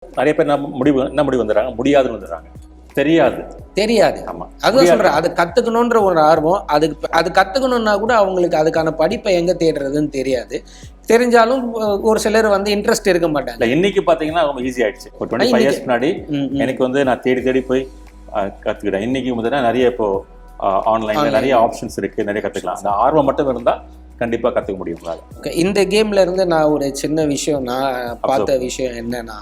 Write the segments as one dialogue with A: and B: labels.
A: நிறைய பேர் என்ன முடிவு வந்துடுறாங்க, முடியாதுன்னு வந்துடுறாங்க. தெரியாது.
B: ஆமா, அதுதான் சொல்றேன். அது கத்துக்கணும்ன்ற ஒரு ஆர்வம், அது கத்துக்கணும்னா கூட அவங்களுக்கு அதுக்கான படிப்பை எங்க தேடுறதுன்னு தெரியாது. தெரிஞ்சாலும் ஒரு சிலர் வந்து இன்ட்ரெஸ்ட் இருக்க மாட்டாங்க.
A: இன்னைக்கு பாத்தீங்கன்னா ரொம்ப ஈஸி ஆயிடுச்சு. ஒரு 25 இயர்ஸ் முன்னாடி எனக்கு வந்து நான் தேடி போய் கத்துக்கிட்டேன். இன்னைக்கு முதல்ல நிறைய இப்போ ஆன்லைன்ல நிறைய ஆப்ஷன்ஸ் இருக்கு, நிறைய கத்துக்கலாம். அந்த ஆர்வம் மட்டும் இருந்தா கண்டிப்பா கத்துக்க முடியும்.
B: இந்த கேம்ல இருந்து நான் ஒரு சின்ன விஷயம் நான் பார்த்த விஷயம் என்னன்னா,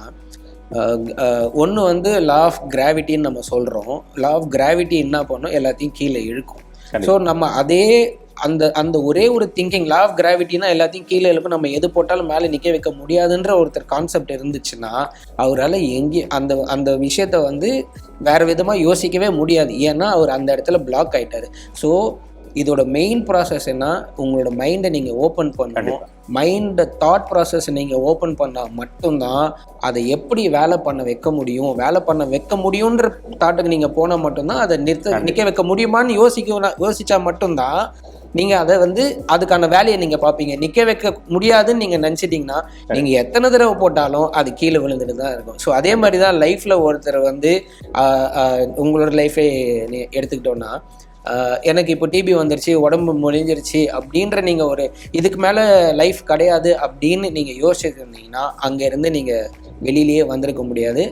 B: ஒன்று வந்து லா ஆஃப் கிராவிட்டின்னு நம்ம சொல்கிறோம். லா ஆஃப் கிராவிட்டி என்ன பண்ணும், எல்லாத்தையும் கீழே இழுக்கும். ஸோ நம்ம அதே அந்த ஒரே ஒரு திங்கிங், லா ஆஃப் கிராவிட்டினா எல்லாத்தையும் கீழே இழுக்கும், நம்ம எது போட்டாலும் மேலே நிற்க வைக்க முடியாதுன்ற ஒருத்தர் கான்செப்ட் இருந்துச்சுன்னா அவரால் எங்கேயும் அந்த விஷயத்த வந்து வேறு விதமாக யோசிக்கவே முடியாது. ஏன்னா அவர் அந்த இடத்துல பிளாக் ஆகிட்டார். ஸோ இதோட மெயின் ப்ராசஸ் என்ன, உங்களோட மைண்டை நீங்கள் ஓப்பன் பண்ணணும். மைண்டை தாட் ப்ராசஸ் நீங்கள் ஓப்பன் பண்ணால் மட்டும்தான் அதை எப்படி வேலை பண்ண வைக்க முடியுன்ற தாட்டுக்கு நீங்கள் போனால் மட்டும்தான் அதை நிற்க வைக்க முடியுமான்னு யோசிச்சா மட்டும்தான் நீங்கள் அதை வந்து அதுக்கான வேலையை நீங்கள் பார்ப்பீங்க. நிற்க வைக்க முடியாதுன்னு நீங்கள் நினச்சிட்டிங்கன்னா நீங்கள் எத்தனை தடவை போட்டாலும் அது கீழே விழுந்துட்டு தான் இருக்கும். ஸோ அதே மாதிரி தான் லைஃப்பில் ஒருத்தர் வந்து உங்களோட லைஃபை எடுத்துக்கிட்டோன்னா, எனக்கு இப்போ டிபி வந்துருச்சு, உடம்பு மொழிஞ்சிருச்சு அப்படின்ற நீங்கள் ஒரு இதுக்கு மேலே லைஃப் கிடையாது அப்படின்னு நீங்கள் யோசிச்சுருந்தீங்கன்னா அங்கேருந்து நீங்கள் வெளியிலேயே வந்திருக்க முடியாது.